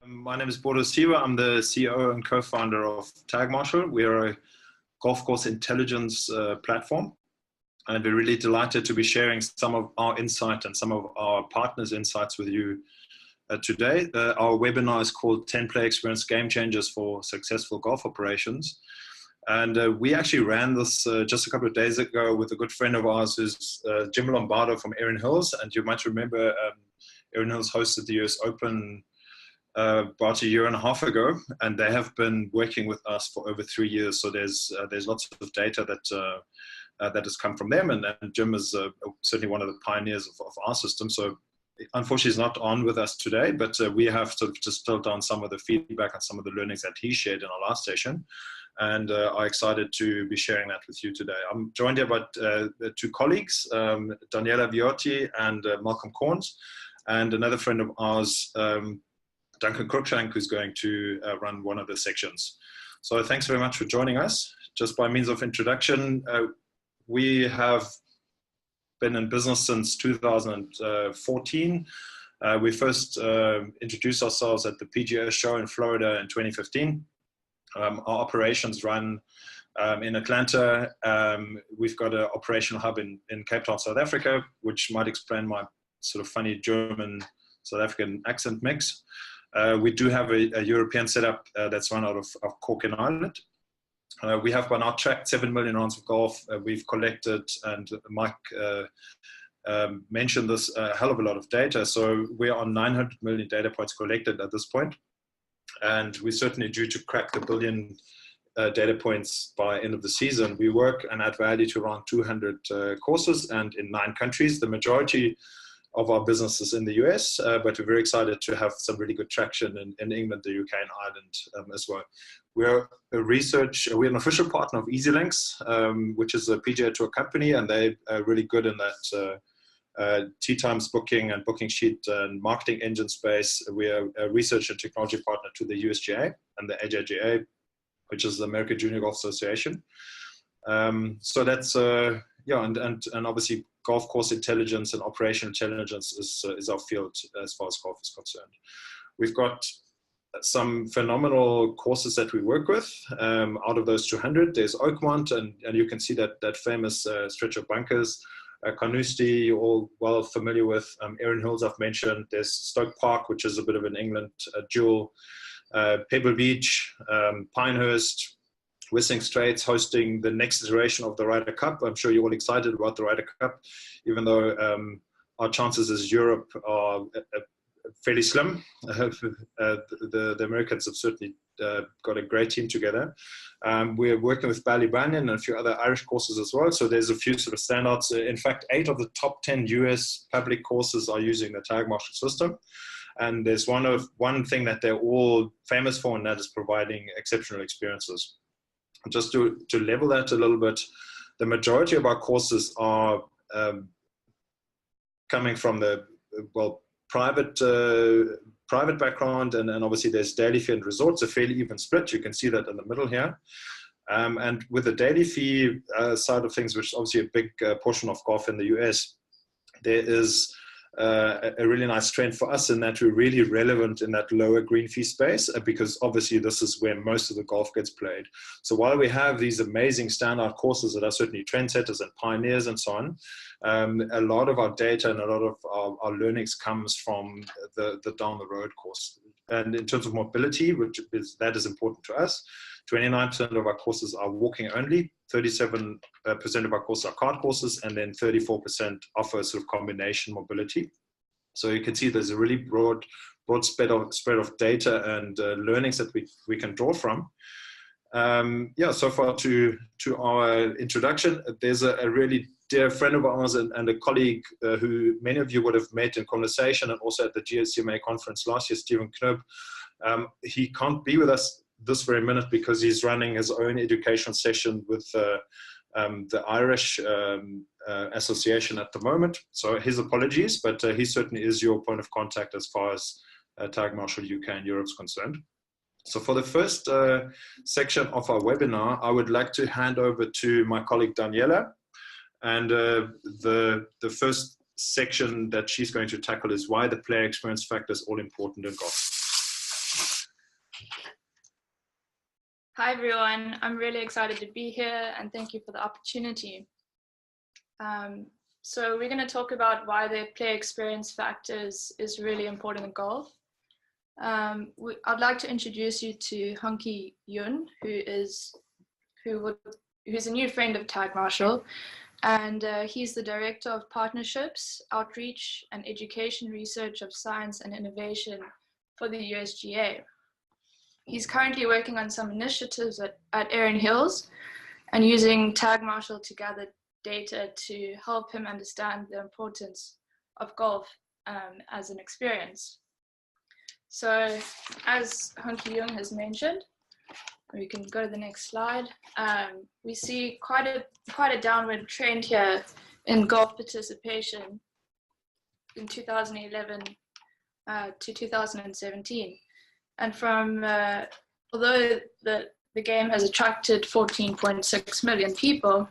My name is Bodo Sieber. I'm the CEO and co-founder of Tagmarshal. We are a golf course intelligence platform, and we're really delighted to be sharing some of our insight and some of our partners' insights with you today. Our webinar is called 10 Player Experience Game Changers for Successful Golf Operations. And we actually ran this just a couple of days ago with a good friend of ours who's Jim Lombardo from Erin Hills. And you might remember Erin Hills hosted the US Open about a year and a half ago, and they have been working with us for over 3 years. So there's lots of data that has come from them, and Jim is certainly one of the pioneers of our system. So unfortunately he's not on with us today, but we have sort of distilled down some of the feedback and some of the learnings that he shared in our last session, and are excited to be sharing that with you today. I'm joined here by two colleagues, Daniela Viotti and Malcolm Corns, and another friend of ours, Duncan Cruikshank, who's going to run one of the sections. So thanks very much for joining us. Just by means of introduction, we have been in business since 2014. We first introduced ourselves at the PGA show in Florida in 2015. Our operations run in Atlanta. We've got an operational hub in Cape Town, South Africa, which might explain my sort of funny German South African accent mix. We do have a European setup that's run out of Cork in Ireland. We have by now tracked 7 million rounds of golf. We've collected, and Mike mentioned this, a hell of a lot of data. So we're on 900 million data points collected at this point. And we're certainly due to crack the billion data points by end of the season. We work and add value to around 200 courses and in 9 countries. The majority of our businesses in the US, but we're very excited to have some really good traction in England, the UK, and Ireland as well. We're an official partner of EasyLinks, which is a PGA Tour company, and they're really good in that tee times booking and booking sheet and marketing engine space. We are a research and technology partner to the USGA and the AJGA, which is the American Junior Golf Association. So that's, and obviously golf course intelligence and operational intelligence is our field as far as golf is concerned. We've got some phenomenal courses that we work with. Out of those 200, there's Oakmont, and you can see that famous stretch of bunkers. Carnoustie, you're all well familiar with. Erin Hills, I've mentioned. There's Stoke Park, which is a bit of an England jewel. Pebble Beach, Pinehurst, Whistling Straits hosting the next iteration of the Ryder Cup. I'm sure you're all excited about the Ryder Cup, even though our chances as Europe are fairly slim. The Americans have certainly got a great team together. We're working with Ballybunion and a few other Irish courses as well. So there's a few sort of standouts. In fact, 8 of the top 10 US public courses are using the Tagmarshal system. And there's one thing that they're all famous for, and that is providing exceptional experiences. Just to level that a little bit, the majority of our courses are coming from the private background, and obviously there's daily fee and resorts, a fairly even split. You can see that in the middle here. And with the daily fee side of things, which is obviously a big portion of golf in the US, there is a really nice trend for us in that we're really relevant in that lower green fee space, because obviously this is where most of the golf gets played. So while we have these amazing standout courses that are certainly trendsetters and pioneers and so on, a lot of our data and a lot of our learnings comes from the down the road course. And in terms of mobility, that is important to us, 29% of our courses are walking only, 37% of our courses are card courses, and then 34% offer sort of combination mobility. So you can see there's a really broad spread of data and learnings that we can draw from. So far to our introduction, there's a really dear friend of ours and a colleague who many of you would have met in conversation and also at the GCMA conference last year, Stephen Knob. He can't be with us this very minute because he's running his own education session with the Irish Association at the moment. So his apologies, but he certainly is your point of contact as far as Tagmarshal UK and Europe is concerned. So for the first section of our webinar, I would like to hand over to my colleague Daniela. And the first section that she's going to tackle is why the player experience factor is all important in golf. Hi everyone, I'm really excited to be here and thank you for the opportunity. So we're going to talk about why the player experience factors is really important in golf. I'd like to introduce you to Hunky Yun, who's a new friend of Tagmarshal, and he's the Director of Partnerships, Outreach and Education Research of Science and Innovation for the USGA. He's currently working on some initiatives at Erin Hills and using Tagmarshal to gather data to help him understand the importance of golf as an experience. So as Hunky Jung has mentioned, we can go to the next slide. We see quite a downward trend here in golf participation in 2011 to 2017. And from, although the game has attracted 14.6 million people,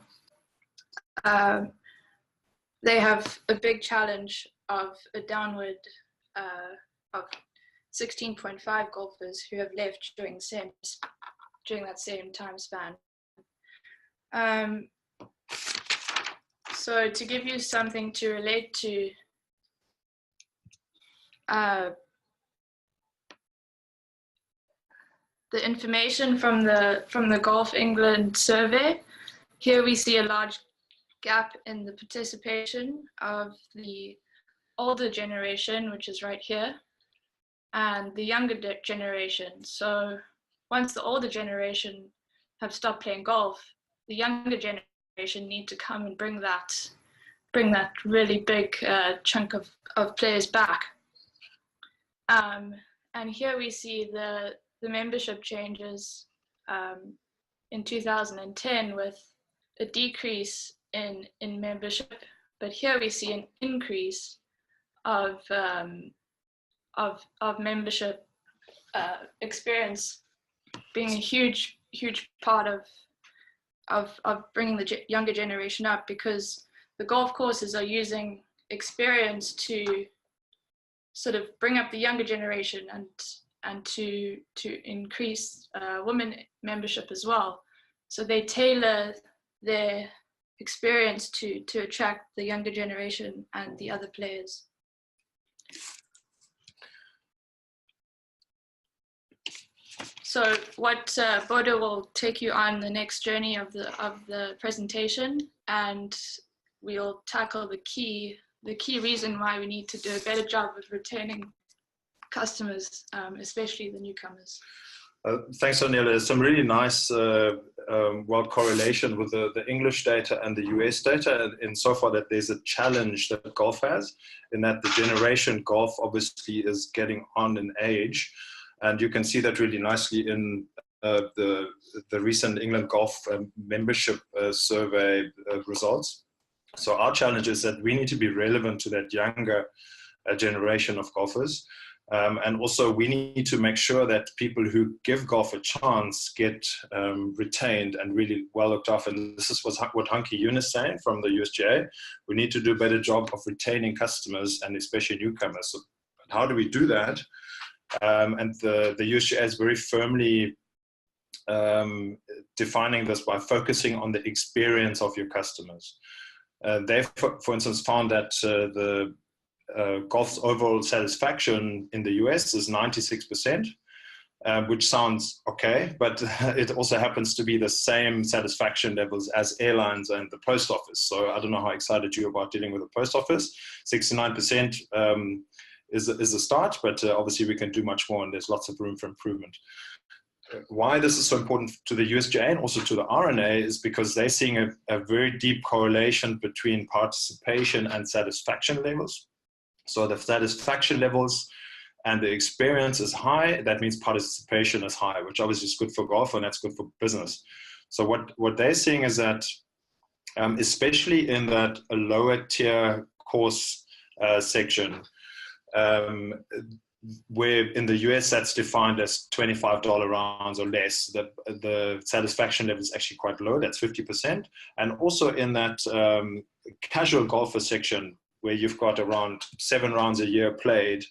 they have a big challenge of a downward of 16.5 golfers who have left during that same time span. So to give you something to relate to, the information from the Golf England survey, here we see a large gap in the participation of the older generation, which is right here, and the younger generation. So once the older generation have stopped playing golf, the younger generation need to come and bring that really big chunk of players back. And here we see the membership changes in 2010 with a decrease in membership, but here we see an increase of membership experience being a huge part of bringing the younger generation up, because the golf courses are using experience to sort of bring up the younger generation and to increase women membership as well. So they tailor their experience to attract the younger generation and the other players. So what Bodo will take you on the next journey of the presentation, and we'll tackle the key reason why we need to do a better job of retaining customers, especially the newcomers. Thanks, Daniela. There's some really nice well correlation with the English data and the US data, insofar that there's a challenge that golf has, in that the generation golf obviously is getting on in age, and you can see that really nicely in the recent England Golf membership survey results. So our challenge is that we need to be relevant to that younger generation of golfers. And also we need to make sure that people who give golf a chance get retained and really well looked after. And this is what Hunky Yun is saying from the USGA. We need to do a better job of retaining customers and especially newcomers. So how do we do that? And the USGA is very firmly defining this by focusing on the experience of your customers. They've, for instance, found that the golf's overall satisfaction in the US is 96%, which sounds okay, but it also happens to be the same satisfaction levels as airlines and the post office. So I don't know how excited you are about dealing with the post office. 69% is a start, but obviously we can do much more, and there's lots of room for improvement. Why this is so important to the USGA and also to the RNA is because they're seeing a very deep correlation between participation and satisfaction levels. So the satisfaction levels and the experience is high, that means participation is high, which obviously is good for golf and that's good for business. So what they're seeing is that, especially in that a lower tier course section, where in the US that's defined as $25 rounds or less, the satisfaction level is actually quite low, that's 50%. And also in that casual golfer section, where you've got around 7 rounds a year played,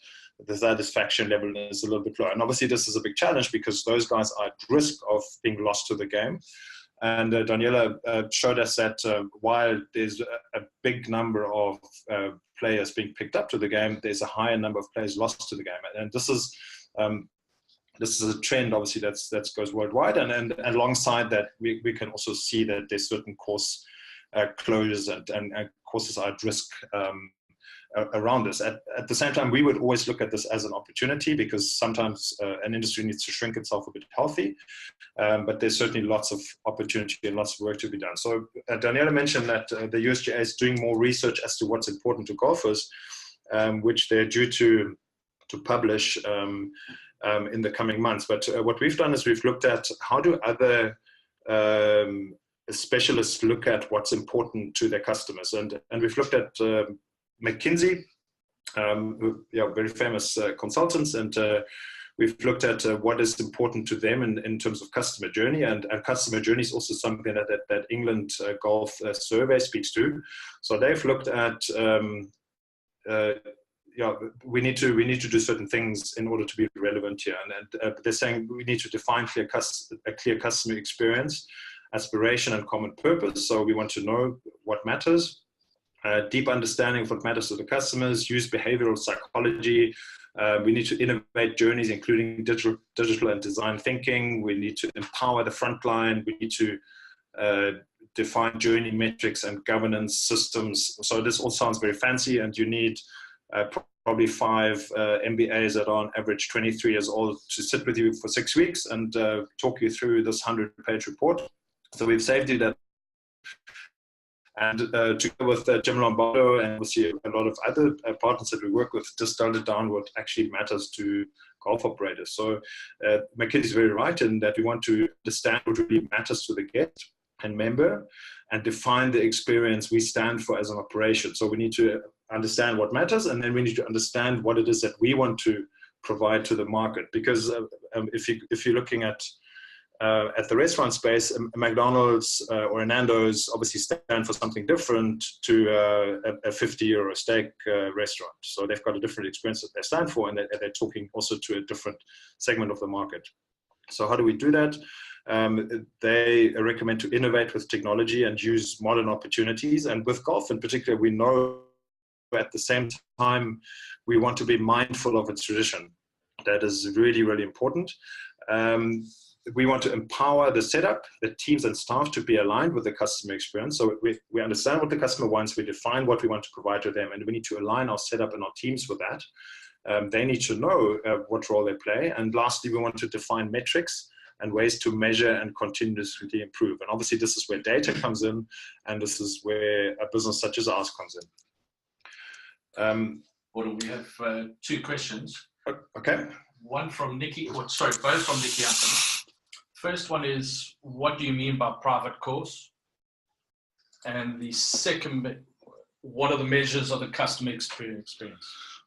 the satisfaction level is a little bit low. And obviously this is a big challenge because those guys are at risk of being lost to the game. And Daniela showed us that while there's a big number of players being picked up to the game, there's a higher number of players lost to the game. And this is a trend, obviously, that goes worldwide. And alongside that, we can also see that there's certain course closures and courses are at risk around this. At the same time, we would always look at this as an opportunity because sometimes an industry needs to shrink itself a bit healthy, but there's certainly lots of opportunity and lots of work to be done. So Daniela mentioned that the USGA is doing more research as to what's important to golfers, which they're due to publish in the coming months. But what we've done is we've looked at how do other specialists look at what's important to their customers, and we've looked at McKinsey, very famous consultants, and we've looked at what is important to them in terms of customer journey, and customer journey is also something that England Golf Survey speaks to. So they've looked at we need to do certain things in order to be relevant here, and they're saying we need to define a clear customer experience, aspiration, and common purpose. So we want to know what matters. Deep understanding of what matters to the customers, use behavioral psychology. We need to innovate journeys, including digital and design thinking. We need to empower the frontline. We need to define journey metrics and governance systems. So this all sounds very fancy, and you need probably 5 MBAs that are on average 23 years old to sit with you for 6 weeks and talk you through this 100-page report. So we've saved you that. And together with Jim Lombardo and obviously a lot of other partners that we work with, distilled it down what actually matters to golf operators. So McKinsey is very right in that we want to understand what really matters to the guest and member and define the experience we stand for as an operation. So we need to understand what matters, and then we need to understand what it is that we want to provide to the market. Because if you're looking at the restaurant space, McDonald's or a Nando's obviously stand for something different to a 50-euro steak restaurant. So they've got a different experience that they stand for, and they're talking also to a different segment of the market. So how do we do that? They recommend to innovate with technology and use modern opportunities. And with golf in particular, we know at the same time we want to be mindful of its tradition. That is really, really important. We want to empower the setup, the teams and staff to be aligned with the customer experience. So we understand what the customer wants, we define what we want to provide to them, and we need to align our setup and our teams with that. They need to know what role they play. And lastly, we want to define metrics and ways to measure and continuously improve. And obviously this is where data comes in, and this is where a business such as ours comes in. Bodo, we have 2 questions. Okay. One from Nikki, both from Nikki Anthony. First one is, what do you mean by private course? And the second, what are the measures of the customer experience?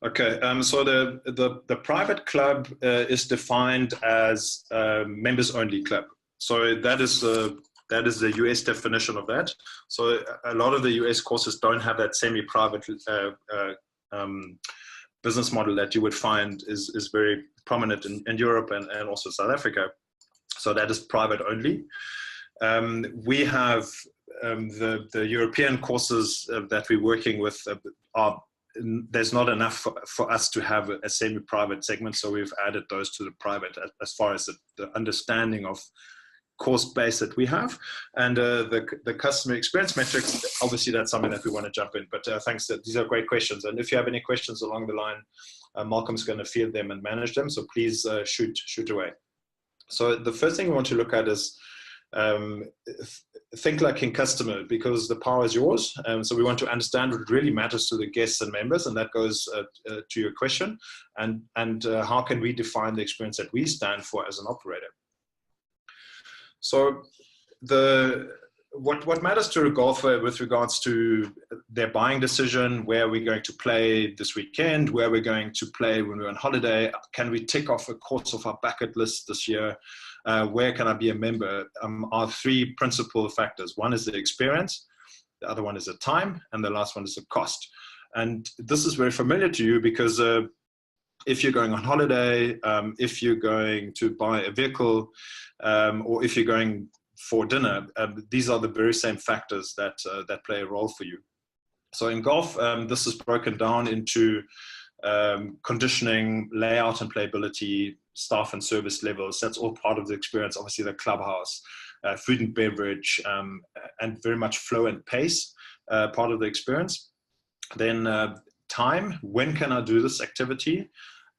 Okay, so the private club is defined as a members-only club. So that is the US definition of that. So a lot of the US courses don't have that semi-private business model that you would find is very prominent in Europe and also South Africa. So that is private only. We have the European courses that we're working with there's not enough for us to have a semi-private segment, so we've added those to the private as far as the understanding of course base that we have. And the customer experience metrics, obviously that's something that we want to jump in, but thanks, these are great questions. And if you have any questions along the line, Malcolm's going to field them and manage them, so please shoot away. So the first thing we want to look at is think like a customer, because the power is yours. So we want to understand what really matters to the guests and members, and that goes to your question. And how can we define the experience that we stand for as an operator? So what matters to a golfer with regards to their buying decision, where we're going to play this weekend, where we're going to play when we're on holiday, can we tick off a course of our bucket list this year, where can I be a member, are 3 principal factors. One is the experience, the other one is the time, and the last one is the cost. And this is very familiar to you because if you're going on holiday, if you're going to buy a vehicle, or if you're going for dinner, these are the very same factors that play a role for you. So in golf, this is broken down into conditioning, layout and playability, staff and service levels. That's all part of the experience. Obviously the clubhouse, food and beverage, and very much flow and pace, part of the experience. Then time, when can I do this activity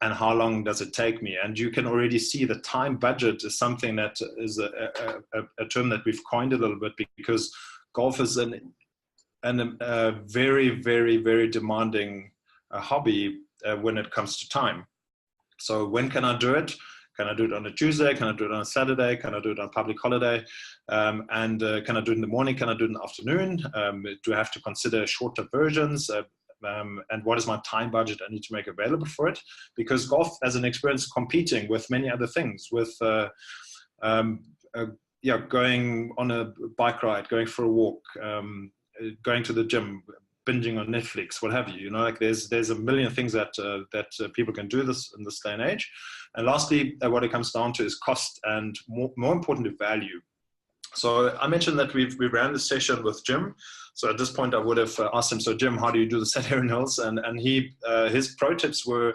and how long does it take me? And you can already see the time budget is something that is a term that we've coined a little bit, because golf is a very, very, very demanding hobby when it comes to time. So when can I do it? Can I do it on a Tuesday? Can I do it on a Saturday? Can I do it on a public holiday? Can I do it in the morning? Can I do it in the afternoon? Do I have to consider shorter versions? And what is my time budget I need to make available for it? Because golf as an experience competing with many other things, with going on a bike ride, going for a walk, going to the gym, binging on Netflix, what have you. You know, like there's a million things that people can do this in this day and age. And lastly, what it comes down to is cost, and more importantly, value. So I mentioned that we ran this session with Jim. So at this point, I would have asked him, so Jim, how do you do this at Erin Hills? And his pro tips were,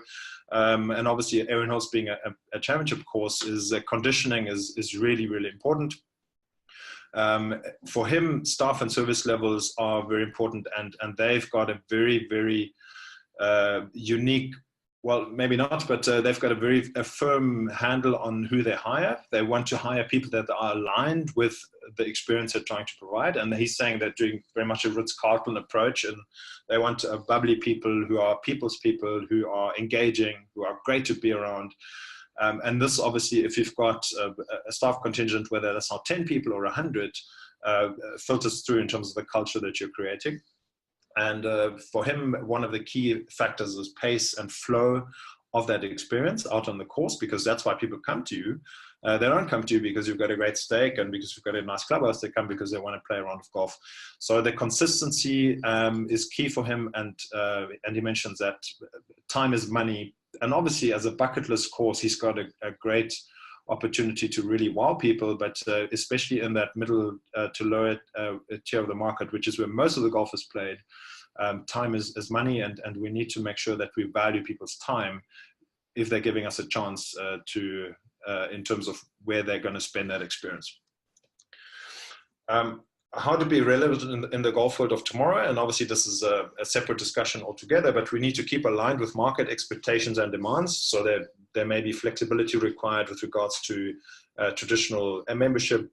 and obviously Erin Hills being a championship course, is conditioning is really, really important. For him, staff and service levels are very important, and they've got a very, very unique, well, maybe not, but they've got a firm handle on who they hire. They want to hire people that are aligned with the experience they're trying to provide. And he's saying they're doing very much a Ritz-Carlton approach, and they want bubbly people who are people's people, who are engaging, who are great to be around. And this, obviously, if you've got a staff contingent, whether that's not 10 people or 100, filters through in terms of the culture that you're creating. And for him, one of the key factors is pace and flow of that experience out on the course, because that's why people come to you. They don't come to you because you've got a great steak and because you've got a nice clubhouse. They come because they want to play a round of golf. So the consistency is key for him. And he mentions that time is money. And obviously, as a bucket list course, he's got a great opportunity to really wow people, but especially in that middle to lower tier of the market, which is where most of the golfers played. Time is money, and we need to make sure that we value people's time if they're giving us a chance in terms of where they're going to spend that experience. How to be relevant in the golf world of tomorrow, and obviously this is a separate discussion altogether, but we need to keep aligned with market expectations and demands, so that there may be flexibility required with regards to traditional membership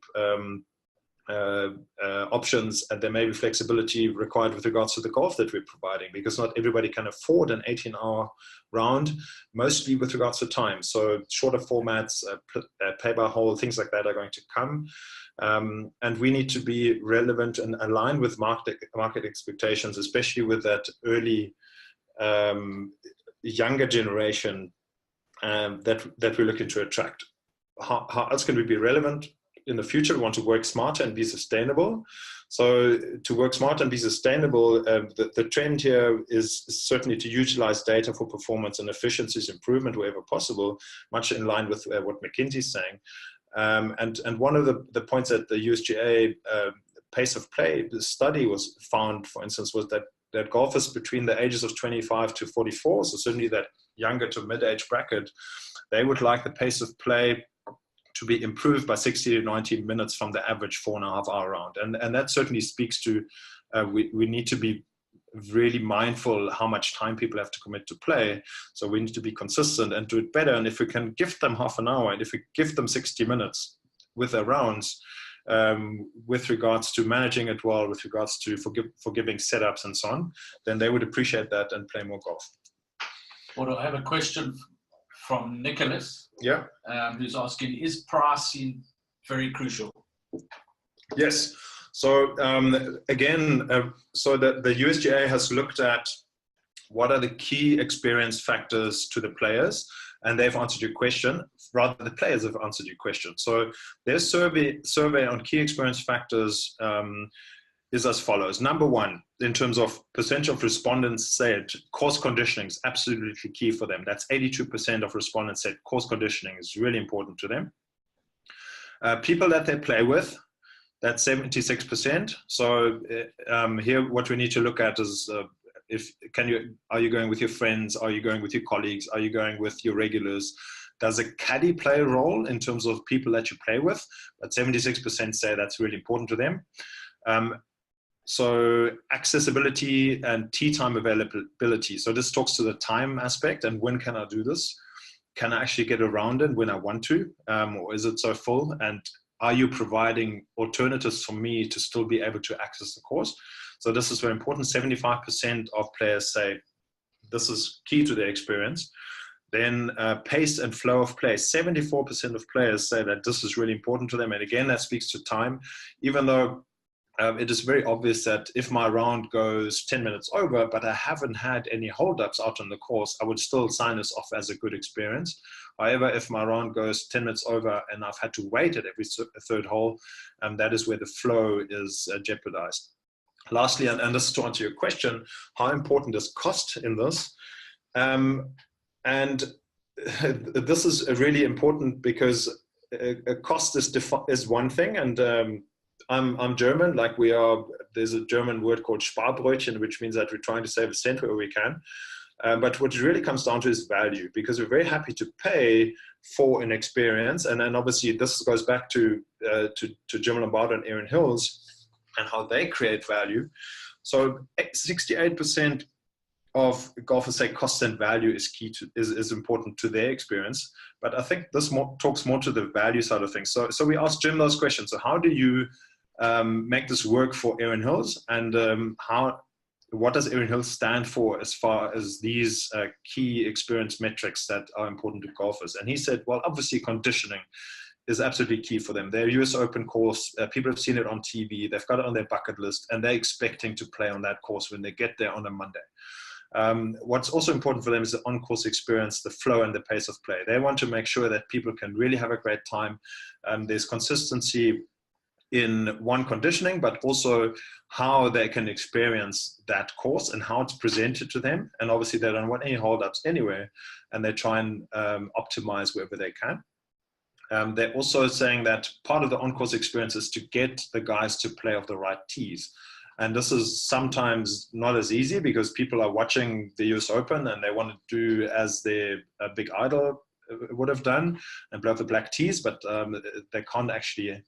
options, and there may be flexibility required with regards to the golf that we're providing, because not everybody can afford an 18-hour round, mostly with regards to time. So shorter formats, play by hole, things like that are going to come. And we need to be relevant and aligned with market expectations, especially with that early younger generation that we're looking to attract. How else can we be relevant in the future? We want to work smarter and be sustainable. So to work smarter and be sustainable, the trend here is certainly to utilize data for performance and efficiencies improvement wherever possible, much in line with what McKinsey's saying. And one of the points that the USGA pace of play study was found, for instance, was that golfers between the ages of 25 to 44, so certainly that younger to mid-age bracket, they would like the pace of play to be improved by 60 to 90 minutes from the average 4.5-hour round. And that certainly speaks to, we need to be really mindful how much time people have to commit to play. So we need to be consistent and do it better. And if we can give them half an hour, and if we give them 60 minutes with their rounds, with regards to managing it well, with regards to forgiving setups and so on, then they would appreciate that and play more golf. Well, I have a question from Nicholas. Yeah. Who's asking, is pricing very crucial? Yes. So again, so the USGA has looked at what are the key experience factors to the players, and they've answered your question. Rather, the players have answered your question. So their survey on key experience factors is as follows. Number one, in terms of percentage of respondents said course conditioning is absolutely key for them. That's 82% of respondents said course conditioning is really important to them. People that they play with, that's 76%. So here what we need to look at is are you going with your friends? Are you going with your colleagues? Are you going with your regulars? Does a caddy play a role in terms of people that you play with? But 76% say that's really important to them. So accessibility and tea time availability. So this talks to the time aspect and when can I do this? Can I actually get around it when I want to? Or is it so full? And are you providing alternatives for me to still be able to access the course? So this is very important. 75% of players say this is key to their experience. Then pace and flow of play. 74% of players say that this is really important to them. And again, that speaks to time, even though it is very obvious that if my round goes 10 minutes over, but I haven't had any holdups out on the course, I would still sign this off as a good experience. However, if my round goes 10 minutes over and I've had to wait at every third hole, that is where the flow is jeopardized. Lastly, and this is to answer your question, how important is cost in this? And this is really important because cost is one thing, and I'm German, like we are. There's a German word called Sparbrötchen, which means that we're trying to save a cent where we can. But what it really comes down to is value, because we're very happy to pay for an experience. And then obviously this goes back to Jim Lombardo and Erin Hills and how they create value. So 68% of golfers say cost and value is key to is important to their experience. But I think this talks more to the value side of things. So we asked Jim those questions. So how do you make this work for Erin Hills, and what does Erin Hills stand for as far as these key experience metrics that are important to golfers? And he said, well, obviously conditioning is absolutely key for them. Their US Open course, people have seen it on TV, they've got it on their bucket list, and they're expecting to play on that course when they get there on a Monday. What's also important for them is the on-course experience, the flow and the pace of play. They want to make sure that people can really have a great time. There's consistency in one, conditioning, but also how they can experience that course and how it's presented to them. And obviously they don't want any holdups anywhere, and they try and optimize wherever they can. They're also saying that part of the on-course experience is to get the guys to play off the right tees. And this is sometimes not as easy because people are watching the US Open and they want to do as their big idol would have done and play off the black tees, but they can't actually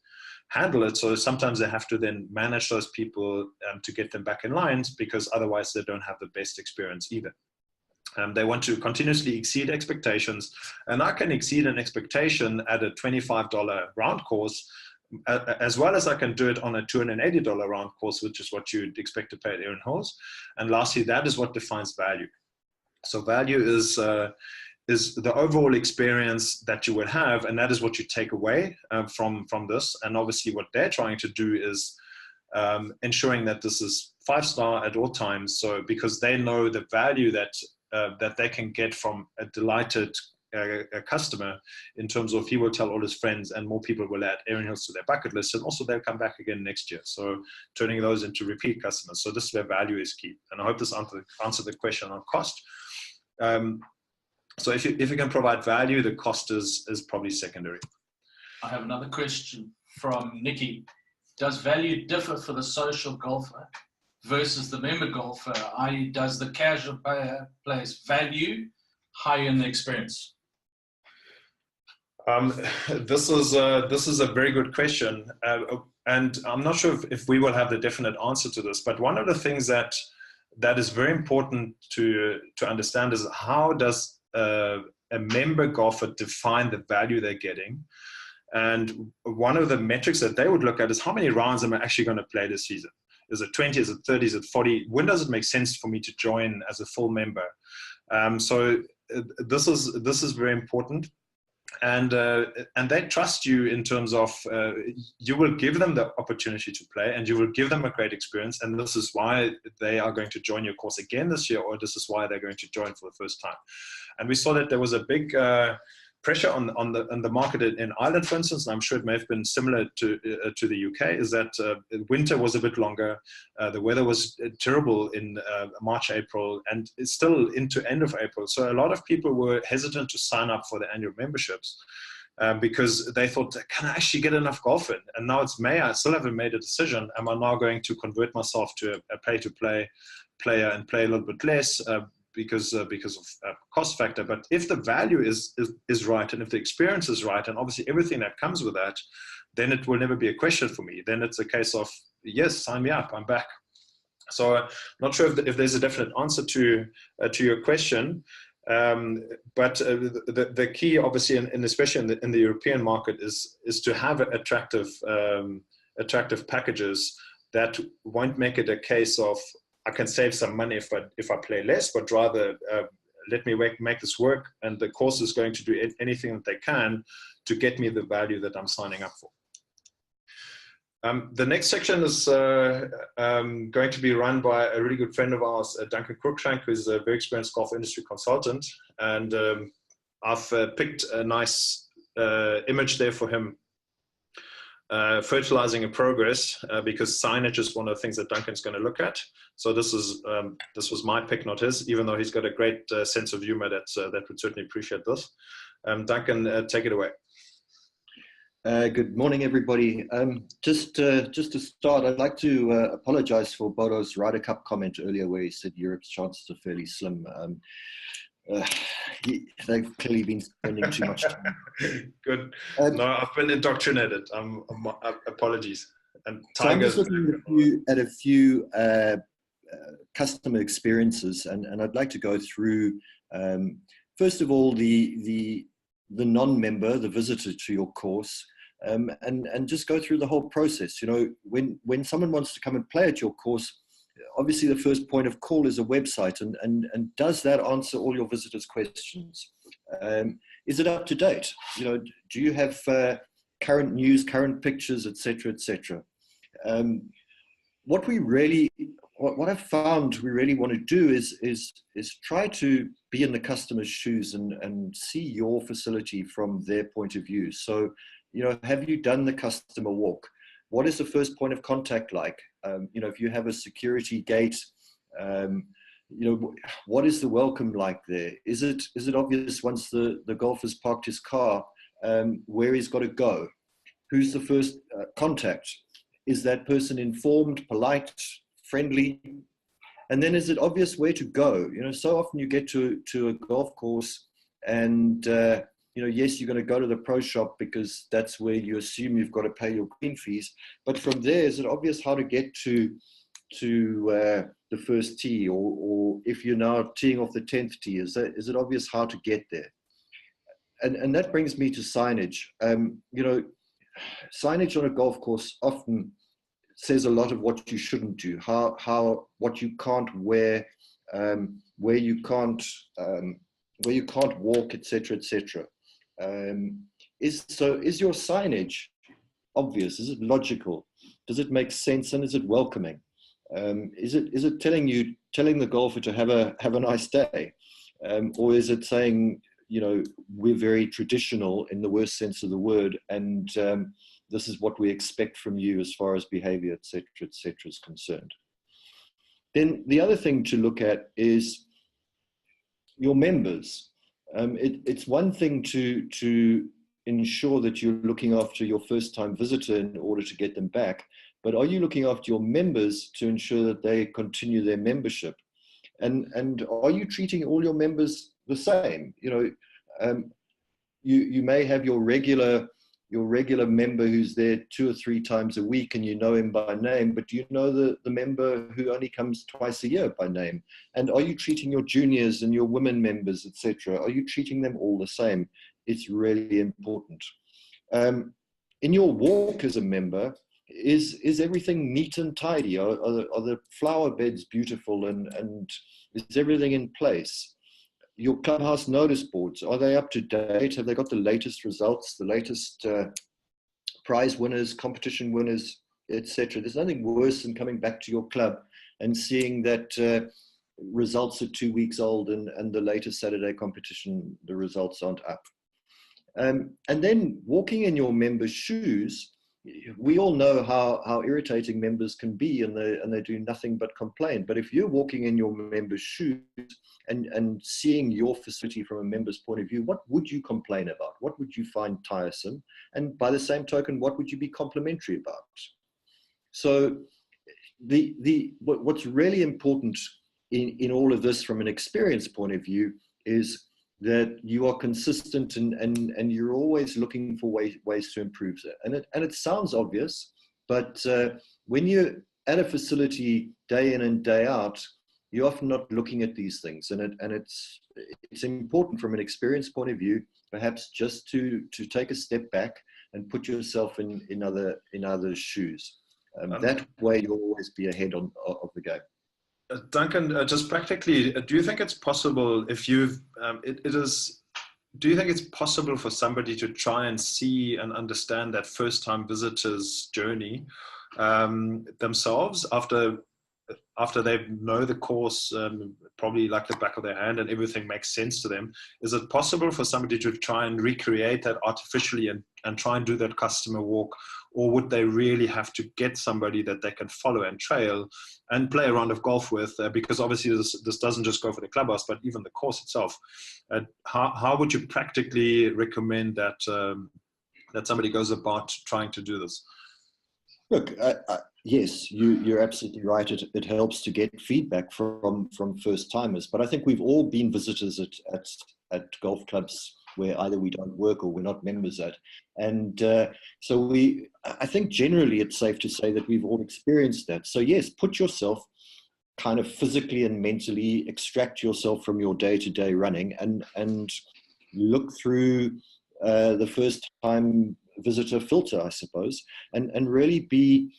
handle it. So sometimes they have to then manage those people to get them back in lines, because otherwise they don't have the best experience either. They want to continuously exceed expectations, and I can exceed an expectation at a $25 round course as well as I can do it on a $280 round course, which is what you'd expect to pay at Erin Hills. And lastly, that is what defines value. So value is the overall experience that you would have, and that is what you take away from this. And obviously what they're trying to do is ensuring that this is 5-star at all times. So because they know the value that they can get from a delighted a customer, in terms of he will tell all his friends and more people will add Erin Hills to their bucket list, and also they'll come back again next year. So turning those into repeat customers. So this is where value is key. And I hope this answered the question on cost. So if you can provide value, the cost is probably secondary. I have another question from Nikki. Does value differ for the social golfer versus the member golfer? I.e., does the casual player place value higher in the experience? This is a very good question, and I'm not sure if we will have the definite answer to this. But one of the things that is very important to understand is how does a member golfer define the value they're getting. And one of the metrics that they would look at is how many rounds am I actually going to play this season? Is it 20? Is it 30? Is it 40? When does it make sense for me to join as a full member? So this is very important. And they trust you in terms of you will give them the opportunity to play, and you will give them a great experience. And this is why they are going to join your course again this year, or this is why they're going to join for the first time. And we saw that there was a big pressure on the market in Ireland, for instance, and I'm sure it may have been similar to the UK, is that winter was a bit longer. The weather was terrible in March, April, and it's still into end of April. So a lot of people were hesitant to sign up for the annual memberships because they thought, can I actually get enough golf in? And now it's May, I still haven't made a decision. Am I now going to convert myself to a pay-to-play player and play a little bit less? Because of cost factor. But if the value is right, and if the experience is right, and obviously everything that comes with that, then it will never be a question for me. Then it's a case of, yes, sign me up, I'm back. So I'm not sure if there's a definite answer to your question, but the key, obviously, and especially in the European market, is to have attractive packages that won't make it a case of, I can save some money if I play less, but rather let me make this work, and the course is going to do anything that they can to get me the value that I'm signing up for. The next section is going to be run by a really good friend of ours, Duncan Cruikshank, who's a very experienced golf industry consultant, and I've picked a nice image there for him. Fertilizing in progress, because signage is one of the things that Duncan's going to look at. So this was my pick, not his, even though he's got a great sense of humor that would certainly appreciate this. Duncan, take it away. Good morning, everybody. Just to start, I'd like to apologize for Bodo's Ryder Cup comment earlier, where he said Europe's chances are fairly slim. They've clearly been spending too much time. Good. No, I've been indoctrinated. Apologies. And so I'm just looking at a few customer experiences, and I'd like to go through, first of all, the non-member, the visitor to your course, and just go through the whole process. You know, when someone wants to come and play at your course, obviously the first point of call is a website, and does that answer all your visitors' questions? Is it up to date? You know, do you have current news, current pictures, etc., etc.? What I've found we really want to do is try to be in the customer's shoes and see your facility from their point of view. So, you know, have you done the customer walk? What is the first point of contact like? You know, if you have a security gate, you know, what is the welcome like there? Is it obvious once the golfer's parked his car where he's got to go? Who's the first contact? Is that person informed, polite, friendly? And then is it obvious where to go? You know, so often you get to a golf course and, you know, yes, you're going to go to the pro shop because that's where you assume you've got to pay your green fees. But from there, is it obvious how to get to the first tee, or if you're now teeing off the 10th tee, is it obvious how to get there? And that brings me to signage. You know, signage on a golf course often says a lot of what you shouldn't do, what you can't wear, where you can't walk, etc., etc. Is your signage obvious? Is it logical? Does it make sense, and is it welcoming? Is it telling the golfer to have a nice day, or is it saying, you know, we're very traditional in the worst sense of the word, and this is what we expect from you as far as behavior, etc., etc., is concerned? Then the other thing to look at is your members. It's one thing to ensure that you're looking after your first-time visitor in order to get them back, but are you looking after your members to ensure that they continue their membership? And are you treating all your members the same? You know, you may have your regular member who's there 2 or 3 times a week and you know him by name, but do you know the member who only comes twice a year by name? And are you treating your juniors and your women members, etc.? Are you treating them all the same? It's really important. In your walk as a member, is everything neat and tidy? Are the flower beds beautiful, and is everything in place? Your clubhouse notice boards, are they up to date? Have they got the latest results, the latest prize winners, competition winners, etc.? There's nothing worse than coming back to your club and seeing that results are 2 weeks old and the latest Saturday competition, the results aren't up. And then walking in your members' shoes, we all know how irritating members can be, and they do nothing but complain. But if you're walking in your members' shoes and seeing your facility from a member's point of view, what would you complain about? What would you find tiresome? And by the same token, what would you be complimentary about? So what's really important in all of this from an experience point of view is that you are consistent and you're always looking for ways to improve it. And it sounds obvious, but when you're at a facility day in and day out, you're often not looking at these things. And it's important from an experience point of view, perhaps just to take a step back and put yourself in others' shoes. That way you'll always be ahead of the game. Duncan, just practically, do you think it's possible if you've, do you think it's possible for somebody to try and see and understand that first-time visitor's journey themselves after they know the course probably like the back of their hand and everything makes sense to them? Is it possible for somebody to try and recreate that artificially and try and do that customer walk? Or would they really have to get somebody that they can follow and trail and play a round of golf with? Because obviously this doesn't just go for the clubhouse, but even the course itself. How would you practically recommend that that somebody goes about trying to do this? Look, yes, you're absolutely right. It helps to get feedback from first timers, but I think we've all been visitors at golf clubs where either we don't work or we're not members at. And so I think generally it's safe to say that we've all experienced that. So yes, put yourself kind of physically and mentally, extract yourself from your day-to-day running and look through the first time visitor filter, I suppose, and really be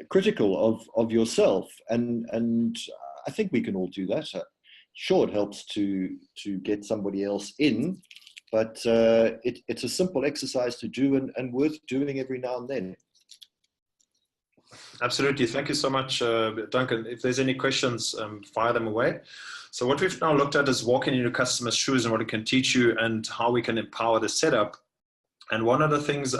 critical of yourself. And I think we can all do that. Sure, it helps to get somebody else in, but it's a simple exercise to do and worth doing every now and then. Absolutely. Thank you so much, Duncan. If there's any questions, fire them away. So what we've now looked at is walking in your customer's shoes and what it can teach you and how we can empower the setup. And one of the things,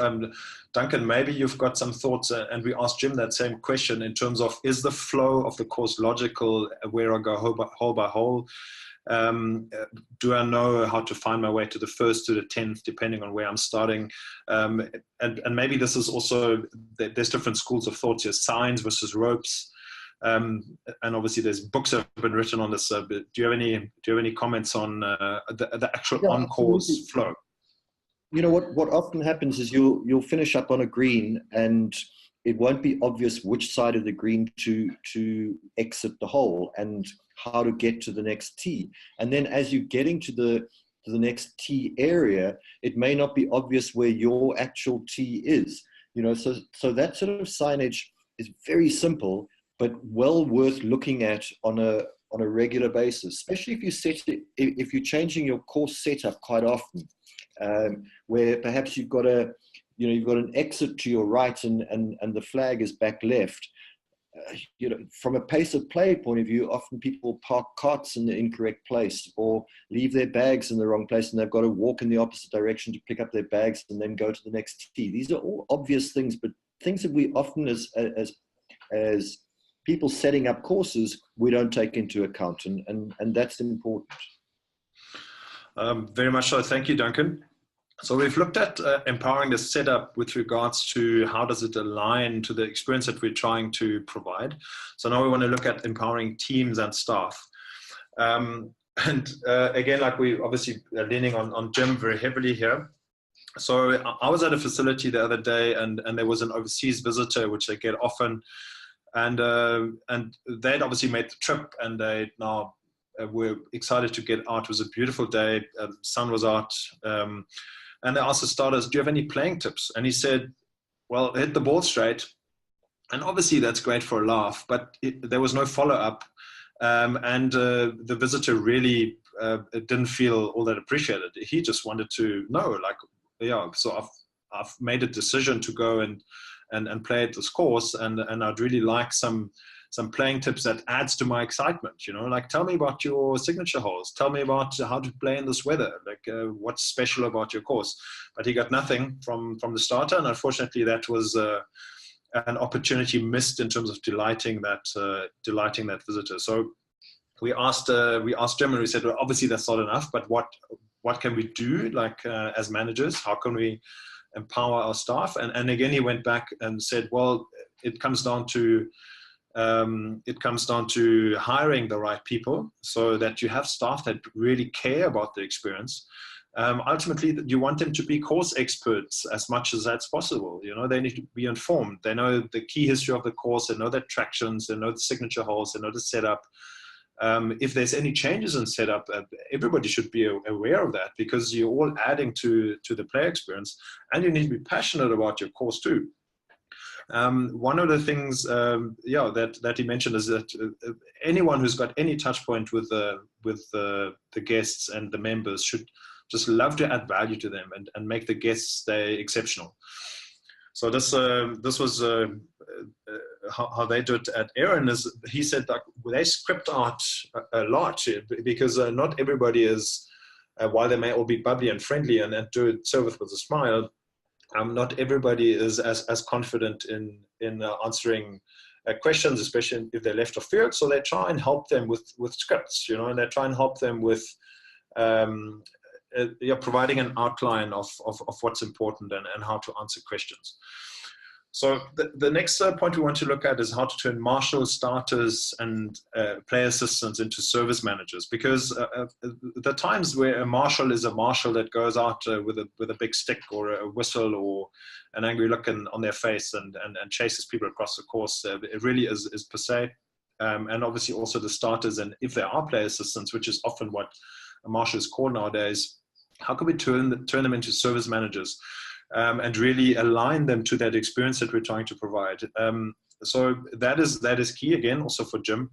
Duncan, maybe you've got some thoughts, and we asked Jim that same question in terms of, is the flow of the course logical, where I go hole by hole? Do I know how to find my way to the 1st to the 10th, depending on where I'm starting? And maybe this is also, there's different schools of thought here, signs versus ropes. And obviously there's books that have been written on this. But do you have any comments on the actual on-course flow? You know, what often happens is you'll finish up on a green and it won't be obvious which side of the green to exit the hole and how to get to the next tee. And then as you're getting to the next tee area, it may not be obvious where your actual tee is. You know, so that sort of signage is very simple, but well worth looking at on a regular basis, especially if you're changing your course setup quite often. Where perhaps you've got an exit to your right and the flag is back left. You know, from a pace of play point of view, often people park carts in the incorrect place or leave their bags in the wrong place, and they've got to walk in the opposite direction to pick up their bags and then go to the next tee. These are all obvious things, but things that we often as people setting up courses, we don't take into account, and that's important. Very much so. Thank you, Duncan. So we've looked at empowering the setup with regards to how does it align to the experience that we're trying to provide. So now we want to look at empowering teams and staff. Again, like we obviously are leaning on Jim very heavily here. So I was at a facility the other day and there was an overseas visitor, which they get often. And they'd obviously made the trip and they now we're excited to get out. It was a beautiful day. The sun was out. And they asked the starters, do you have any playing tips? And he said, well, hit the ball straight. And obviously that's great for a laugh, but there was no follow-up. The visitor really didn't feel all that appreciated. He just wanted to know, like, yeah, so I've made a decision to go and play at this course, and I'd really like some playing tips that adds to my excitement, like tell me about your signature holes, tell me about how to play in this weather, like what's special about your course. But he got nothing from the starter, and unfortunately that was an opportunity missed in terms of delighting that visitor. So we asked Jim, and we said, well, obviously that's not enough, but what can we do, like as managers? How can we empower our staff? And again, he went back and said, well, it comes down to hiring the right people, so that you have staff that really care about the experience. Ultimately, you want them to be course experts as much as that's possible. They need to be informed. They know the key history of the course. They know the attractions. They know the signature holes. They know the setup. If there's any changes in setup, everybody should be aware of that, because you're all adding to the player experience, and you need to be passionate about your course too. One of the things, that he mentioned is that anyone who's got any touch point with the guests and the members should just love to add value to them and make the guests stay exceptional. So this was how they do it at Aaron. Is he said like they script out a lot, because not everybody is, while they may all be bubbly and friendly and do it service with a smile, not everybody is as confident in answering questions, especially if they're left of field. So they try and help them with scripts, and they try and help them with providing an outline of what's important and how to answer questions. So the next point we want to look at is how to turn marshals, starters, and player assistants into service managers. Because the times where a marshal is a marshal that goes out with a big stick or a whistle or an angry look on their face and chases people across the course, it really is passé. And obviously also the starters, and if there are player assistants, which is often what a marshal is called nowadays, how can we turn them into service managers? And really align them to that experience that we're trying to provide. So that is key, again, also for Jim.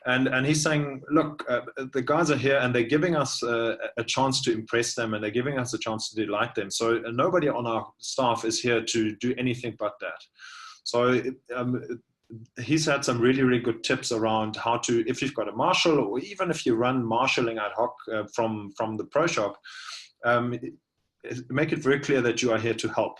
And he's saying, look, the guys are here and they're giving us a chance to impress them, and they're giving us a chance to delight them. So nobody on our staff is here to do anything but that. So he's had some really, really good tips around how to, if you've got a marshal, or even if you run marshalling ad hoc from the pro shop, make it very clear that you are here to help.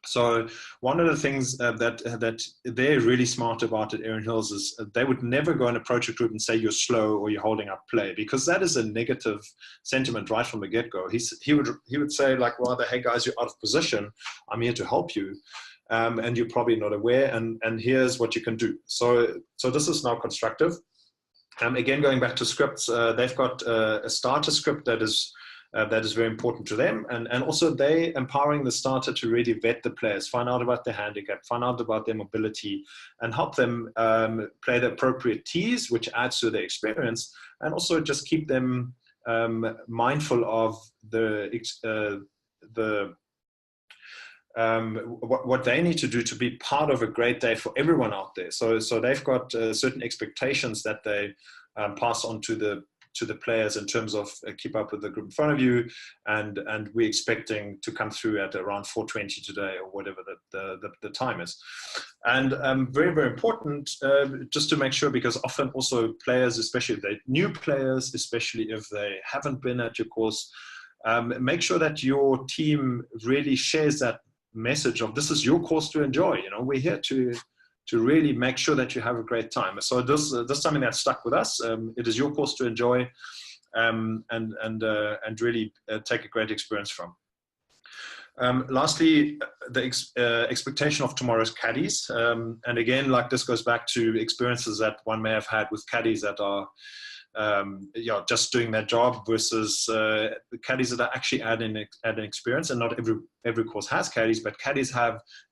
So one of the things that they're really smart about at Erin Hills is they would never go and approach a group and say you're slow or you're holding up play, because that is a negative sentiment right from the get-go. He would say like, rather, hey guys, you're out of position. I'm here to help you. And you're probably not aware, and here's what you can do. So this is now constructive. Again, going back to scripts, they've got a starter script that is very important to them, and also they empowering the starter to really vet the players, find out about their handicap, find out about their mobility, and help them play the appropriate tees, which adds to their experience, and also just keep them mindful of what they need to do to be part of a great day for everyone out there. So they've got certain expectations that they pass on to the players in terms of keep up with the group in front of you, and we're expecting to come through at around 4:20 today, or whatever the time is. And very, very important, just to make sure, because often also players, especially if they're new players, especially if they haven't been at your course, make sure that your team really shares that message of, this is your course to enjoy. We're here to really make sure that you have a great time. So this is something that stuck with us. It is your course to enjoy, and really take a great experience from. Lastly, the expectation of tomorrow's caddies. And again, like this goes back to experiences that one may have had with caddies that are just doing their job versus the caddies that are actually adding experience. And not every course has caddies, but caddies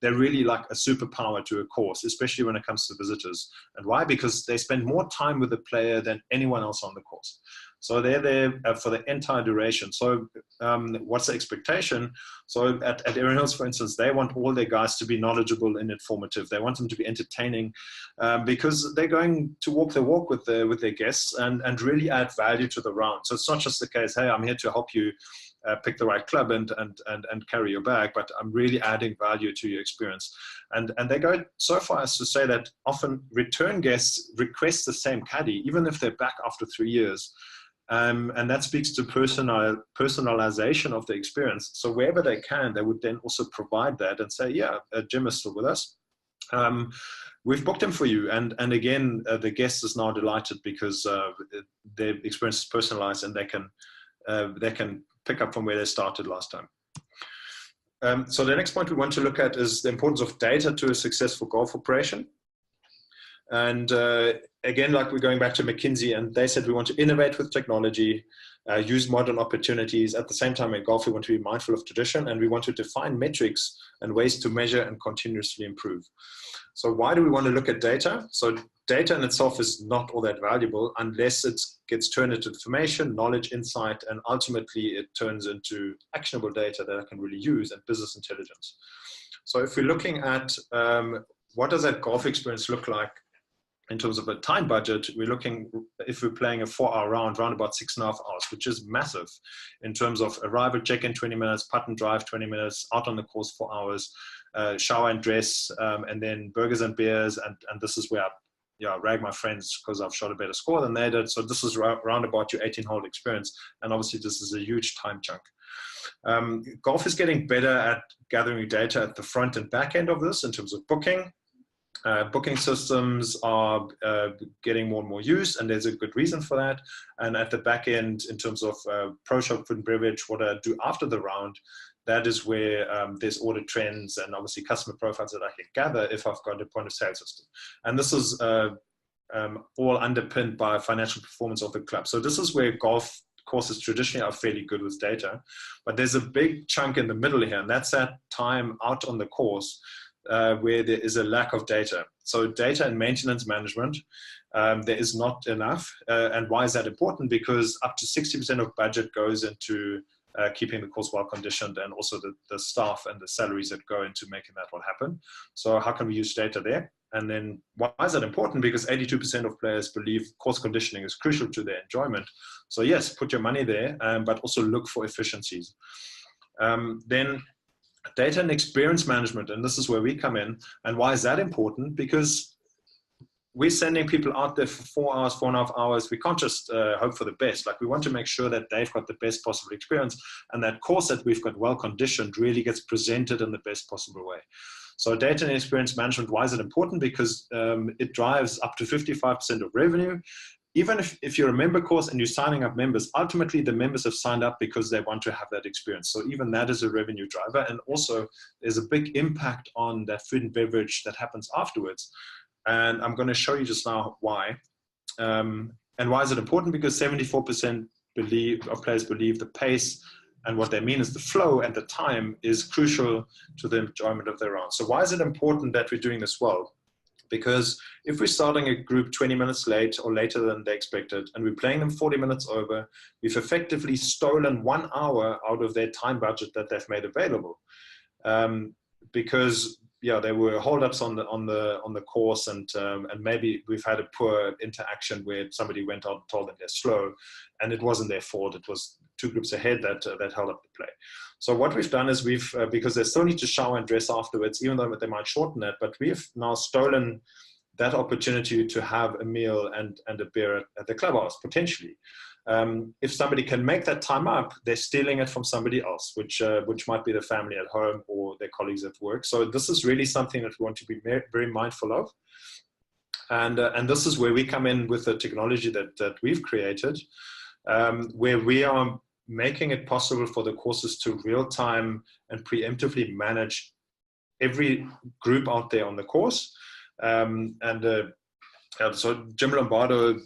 they're really like a superpower to a course, especially when it comes to visitors. And why? Because they spend more time with the player than anyone else on the course. So they're there for the entire duration. So what's the expectation? So at Erin Hills, for instance, they want all their guys to be knowledgeable and informative. They want them to be entertaining, because they're going to walk the walk with their guests and really add value to the round. So it's not just the case, hey, I'm here to help you pick the right club and carry your bag, but I'm really adding value to your experience. And they go so far as to say that often return guests request the same caddy, even if they're back after 3 years. And that speaks to personalization of the experience. So wherever they can, they would then also provide that and say, yeah, Jim is still with us. We've booked him for you. And again, the guest is now delighted because their experience is personalized, and they can pick up from where they started last time. So the next point we want to look at is the importance of data to a successful golf operation. And again, like we're going back to McKinsey, and they said we want to innovate with technology, use modern opportunities. At the same time, in golf, we want to be mindful of tradition, and we want to define metrics and ways to measure and continuously improve. So why do we want to look at data? So data in itself is not all that valuable unless it gets turned into information, knowledge, insight, and ultimately it turns into actionable data that I can really use and business intelligence. So if we're looking at what does that golf experience look like in terms of a time budget, we're looking, if we're playing a 4-hour round, around about 6.5 hours, which is massive in terms of arrival, check-in 20 minutes, putt and drive 20 minutes, out on the course 4 hours, shower and dress, and then burgers and beers. And this is where I rag my friends because I've shot a better score than they did. So this is round about your 18-hole experience. And obviously this is a huge time chunk. Golf is getting better at gathering data at the front and back end of this in terms of booking. Booking systems are getting more and more used, and there's a good reason for that. And at the back end, in terms of pro shop, food and beverage, what I do after the round, that is where there's order trends and obviously customer profiles that I can gather if I've got a point of sale system. And this is all underpinned by financial performance of the club. So this is where golf courses traditionally are fairly good with data, but there's a big chunk in the middle here, and that's that time out on the course where there is a lack of data. So data and maintenance management, there is not enough. And why is that important? Because up to 60% of budget goes into keeping the course well conditioned, and also the staff and the salaries that go into making that all happen. So how can we use data there? And then why is that important? Because 82% of players believe course conditioning is crucial to their enjoyment. So yes, put your money there, but also look for efficiencies. Then data and experience management, and this is where we come in. And why is that important? Because we're sending people out there for 4 hours, 4.5 hours. We can't just hope for the best. Like, we want to make sure that they've got the best possible experience, and that course that we've got well conditioned really gets presented in the best possible way. So data and experience management, why is it important? Because it drives up to 55% of revenue. Even if you're a member course and you're signing up members, ultimately the members have signed up because they want to have that experience. So even that is a revenue driver. And also there's a big impact on that food and beverage that happens afterwards. And I'm going to show you just now why. And why is it important? Because 74% of players believe the pace, and what they mean is the flow and the time, is crucial to the enjoyment of their round. So why is it important that we're doing this well? Because if we're starting a group 20 minutes late or later than they expected, and we're playing them 40 minutes over, we've effectively stolen 1 hour out of their time budget that they've made available. Because there were holdups on the course, and maybe we've had a poor interaction where somebody went out and told them they're slow, and it wasn't their fault. It was two groups ahead that held up the play. So what we've done is because they still need to shower and dress afterwards, even though they might shorten it, but we've now stolen that opportunity to have a meal and a beer at the clubhouse, potentially. If somebody can make that time up, they're stealing it from somebody else, which might be the family at home or their colleagues at work. So this is really something that we want to be very mindful of. And this is where we come in with the technology that we've created, where we are making it possible for the courses to real-time and preemptively manage every group out there on the course. So Jim Lombardo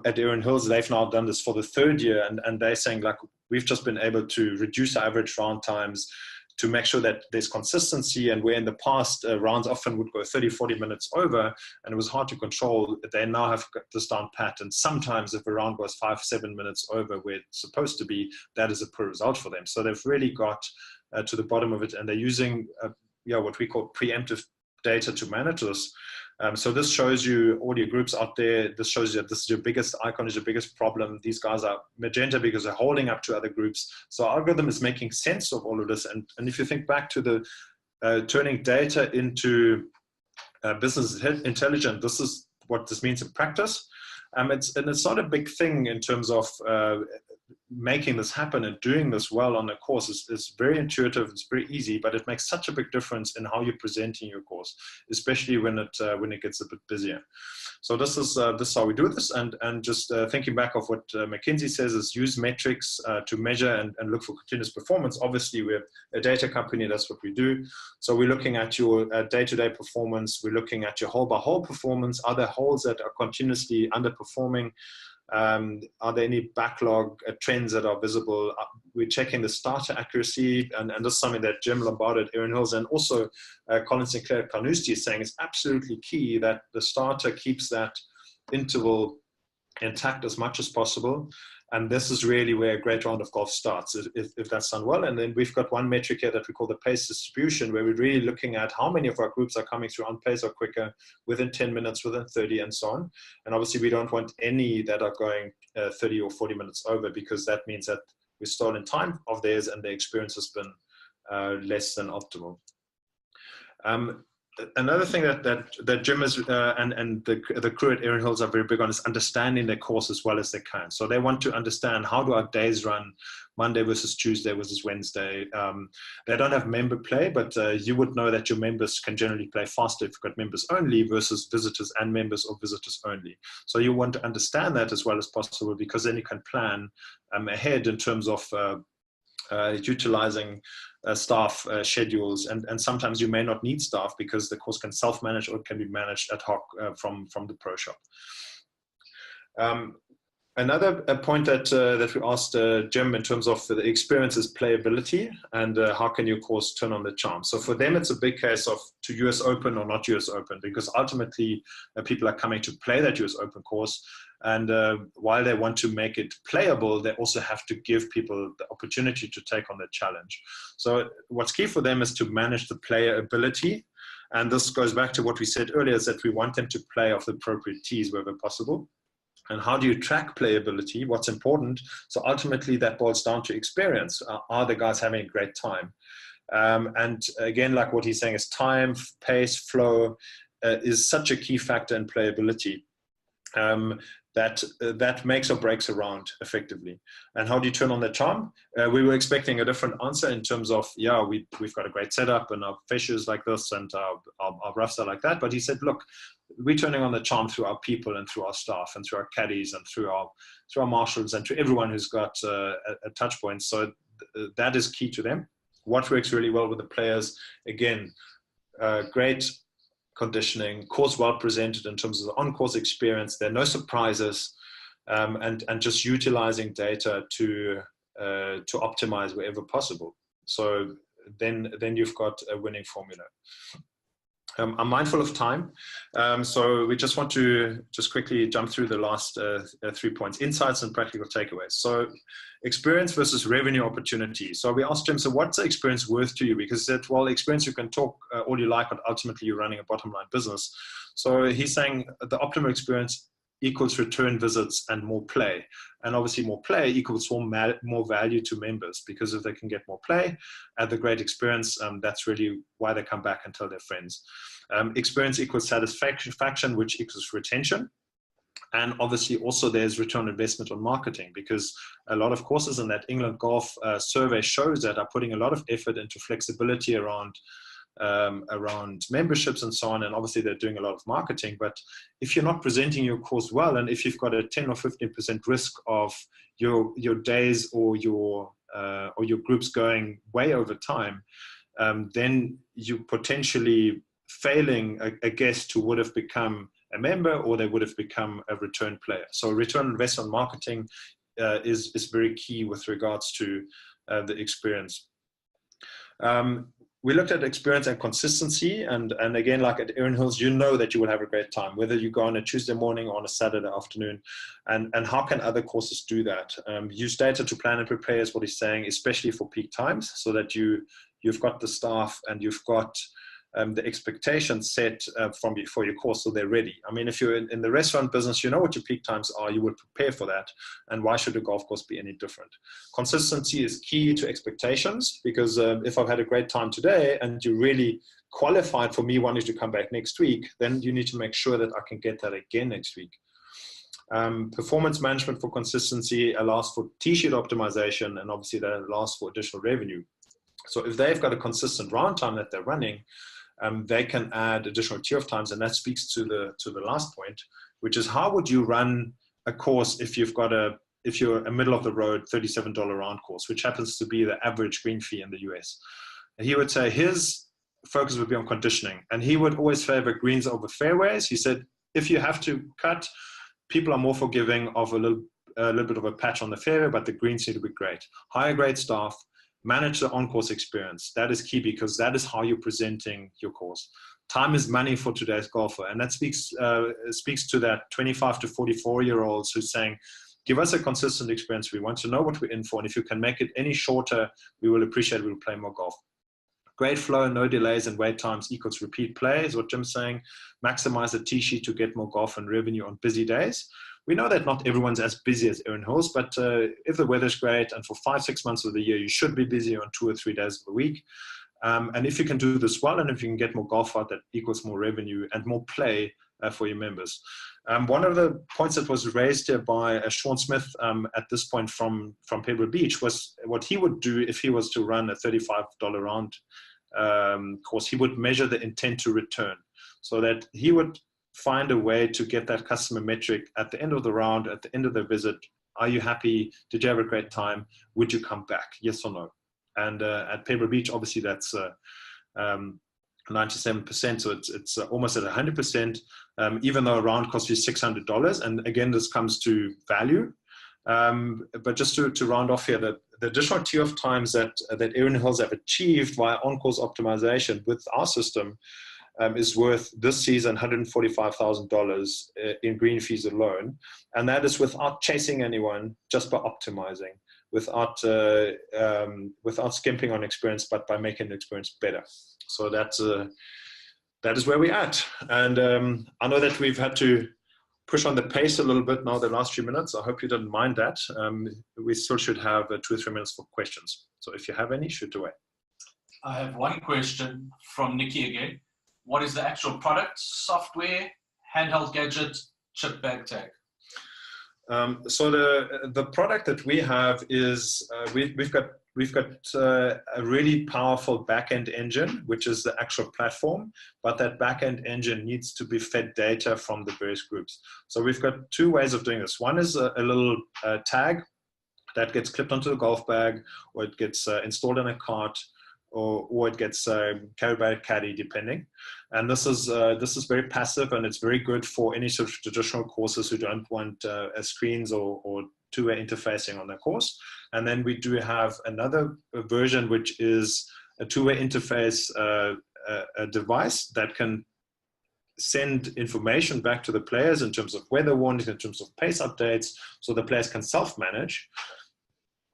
at Erin Hills, they've now done this for the 3rd year, and they're saying, like, we've just been able to reduce our average round times to make sure that there's consistency. And where in the past rounds often would go 30, 40 minutes over and it was hard to control, they now have got this down pat. And sometimes if a round goes 5, 7 minutes over where it's supposed to be, that is a poor result for them. So they've really got to the bottom of it, and they're using what we call preemptive data to manage this. So this shows you all your groups out there. This shows you that this is your biggest icon, is your biggest problem. These guys are magenta because they're holding up to other groups. So our algorithm is making sense of all of this. And if you think back to the turning data into business intelligence, this is what this means in practice. It's not a big thing in terms of making this happen and doing this well on the course. It's very intuitive, it's very easy, but it makes such a big difference in how you're presenting your course, especially when it gets a bit busier. So this is how we do this, and just thinking back of what McKinsey says is use metrics to measure and look for continuous performance. Obviously, we're a data company, that's what we do. So we're looking at your day-to-day performance, we're looking at your whole-by-whole performance. Are there holes that are continuously underperforming? Are there any backlog trends that are visible? We're checking the starter accuracy, and this is something that Jim Lombardo at Erin Hills and also Colin Sinclair at Carnoustie is saying is absolutely key, that the starter keeps that interval intact as much as possible. And this is really where a great round of golf starts, if that's done well. And then we've got one metric here that we call the pace distribution, where we're really looking at how many of our groups are coming through on pace or quicker, within 10 minutes, within 30, and so on. And obviously, we don't want any that are going 30 or 40 minutes over, because that means that we've stolen time of theirs and the experience has been less than optimal. Another thing that Jim is and the crew at Erin Hills are very big on is understanding their course as well as they can. So they want to understand, how do our days run, Monday versus Tuesday versus Wednesday. They don't have member play, but you would know that your members can generally play faster if you've got members only versus visitors and members, or visitors only. So you want to understand that as well as possible, because then you can plan ahead in terms of utilizing staff schedules, and sometimes you may not need staff because the course can self-manage, or it can be managed ad hoc from the pro shop. Another point that we asked Jim in terms of the experience is playability, and how can your course turn on the charm. So for them, it's a big case of to US Open or not US Open, because ultimately people are coming to play that US Open course. And while they want to make it playable, they also have to give people the opportunity to take on the challenge. So what's key for them is to manage the player ability. And this goes back to what we said earlier, is that we want them to play off the appropriate tees wherever possible. And how do you track playability? What's important? So ultimately that boils down to experience. Are the guys having a great time? And again, like what he's saying, is time, pace, flow is such a key factor in playability. That makes or breaks a round effectively. And how do you turn on the charm? We were expecting a different answer in terms of, yeah, we've got a great setup and our fishes like this and our roughs are like that. But he said, look, we're turning on the charm through our people and through our staff and through our caddies and through our marshals and to everyone who's got a touch point. So that is key to them. What works really well with the players, again, great conditioning, course well presented in terms of the on-course experience. There are no surprises, and just utilizing data to optimize wherever possible. So then you've got a winning formula. I'm mindful of time, so we just want to just quickly jump through the last 3 points: insights and practical takeaways. So experience versus revenue opportunity. So we asked him, so what's the experience worth to you? Because that, well, experience you can talk all you like, but ultimately you're running a bottom line business. So he's saying the optimal experience equals return visits and more play. And obviously more play equals more value to members, because if they can get more play at the great experience, that's really why they come back and tell their friends. Experience equals satisfaction, which equals retention. And obviously also there's return on investment on marketing, because a lot of courses in that England Golf survey shows that are putting a lot of effort into flexibility around memberships and so on, and obviously they're doing a lot of marketing. But if you're not presenting your course well, and if you've got a 10 or 15% risk of your days or your groups going way over time, then you potentially failing a guest who would have become a member, or they would have become a return player. So return on investment on marketing is very key with regards to the experience. We looked at experience and consistency, and again, like at Erin Hills, you know that you will have a great time, whether you go on a Tuesday morning or on a Saturday afternoon. And how can other courses do that? Use data to plan and prepare is what he's saying, especially for peak times, so that you've got the staff and you've got the expectations set for your course so they're ready. I mean, if you're in the restaurant business, you know what your peak times are, you would prepare for that. And why should a golf course be any different? Consistency is key to expectations, because if I've had a great time today and you really qualified for me wanting to come back next week, then you need to make sure that I can get that again next week. Performance management for consistency allows for T-sheet optimization, and obviously that allows for additional revenue. So if they've got a consistent round time that they're running, they can add additional tee off times, and that speaks to the last point, which is how would you run a course if you're a middle of the road $37 round course, which happens to be the average green fee in the US. And he would say his focus would be on conditioning, and he would always favor greens over fairways. He said if you have to cut, people are more forgiving of a little bit of a patch on the fairway, but the greens need to be great. Higher grade staff, manage the on-course experience. That is key, because that is how you're presenting your course. Time is money for today's golfer, and that speaks to that 25 to 44-year-olds who's saying, give us a consistent experience. We want to know what we're in for, and if you can make it any shorter, we will appreciate it. We'll play more golf. Great flow, no delays, and wait times equals repeat play is what Jim's saying. Maximize the tee sheet to get more golf and revenue on busy days. We know that not everyone's as busy as Erin Hills, but if the weather's great and for 5-6 months of the year, you should be busy on 2 or 3 days of the week. And if you can do this well, and if you can get more golf out, that equals more revenue and more play for your members. One of the points that was raised here by Sean Smith at this point from Pebble Beach was what he would do if he was to run a $35 round course. He would measure the intent to return, so that he would find a way to get that customer metric at the end of the round, at the end of the visit. Are you happy? Did you have a great time? Would you come back? Yes or no? And at Pebble Beach, obviously that's 97%, so it's almost at 100%, even though a round costs you $600. And again, this comes to value. But just to round off here, the additional tee off times that Erin Hills have achieved via on-course optimization with our system is worth this season $145,000 in green fees alone. And that is without chasing anyone, just by optimizing, without skimping on experience, but by making the experience better. So that is where we're at. And I know that we've had to push on the pace a little bit now the last few minutes. I hope you didn't mind that. We still should have 2 or 3 minutes for questions. So if you have any, shoot away. I have one question from Nikki again. What is the actual product, software, handheld gadget, chip bag tag? So the product that we have is we've got a really powerful backend engine, which is the actual platform, but that backend engine needs to be fed data from the various groups. So we've got 2 ways of doing this. One is a little tag that gets clipped onto the golf bag, or it gets installed in a cart, or it gets carried by a caddy, depending. And this is very passive, and it's very good for any sort of traditional courses who don't want screens or two-way interfacing on their course. And then we do have another version, which is a two-way interface a device that can send information back to the players in terms of weather warnings, in terms of pace updates, so the players can self-manage.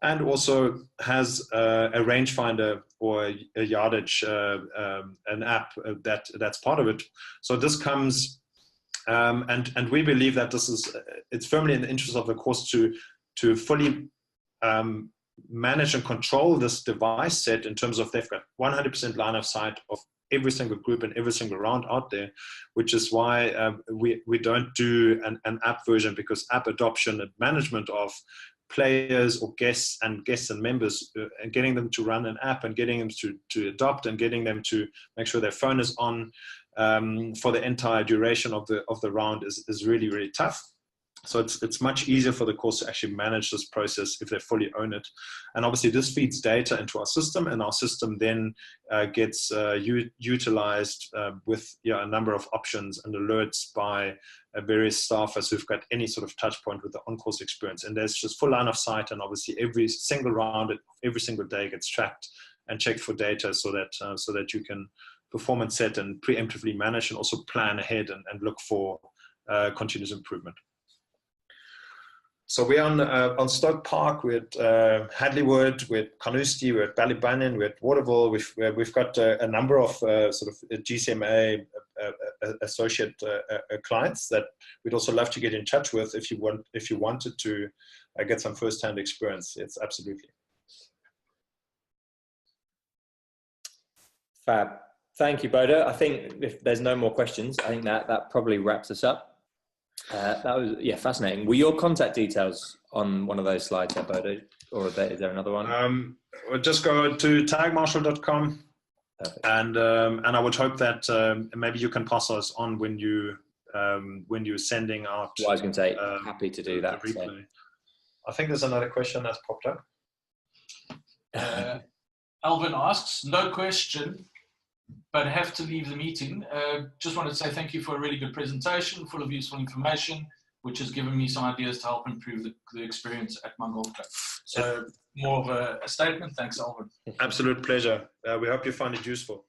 And also has a rangefinder or a yardage, an app that's part of it. So this comes, and we believe that it's firmly in the interest of the course to fully manage and control this device set in terms of they've got 100% line of sight of every single group and every single round out there, which is why we don't do an app version, because app adoption and management of players or guests and members and getting them to run an app and getting them to adopt and getting them to make sure their phone is on for the entire duration of the round is really, really tough. So it's much easier for the course to actually manage this process if they fully own it. And obviously this feeds data into our system, and our system then gets utilized with a number of options and alerts by various staffers who've got any sort of touch point with the on-course experience. And there's just full line of sight, and obviously every single round, every single day gets tracked and checked for data so that you can perform and set and preemptively manage and also plan ahead and look for continuous improvement. So we're on Stoke Park, we're at Hadleywood, we're at Carnoustie, we're at Ballybunion, we're at Waterville. We've got a number of sort of GCMA associate clients that we'd also love to get in touch with if you wanted to get some first-hand experience. It's absolutely. Fab. Thank you, Bodo. I think if there's no more questions, I think that probably wraps us up. That was, yeah, fascinating. Were your contact details on one of those slides there, Bodo? Or is there another one? We'll just go to tagmarshal.com, and I would hope that maybe you can pass us on when you're sending out. Well, I was going to say, happy to do that. So. I think there's another question that's popped up. Alvin asks, no question, but have to leave the meeting. Just wanted to say thank you for a really good presentation, full of useful information, which has given me some ideas to help improve the experience at my golf club. So more of a statement. Thanks, Alvin. Absolute pleasure. We hope you find it useful.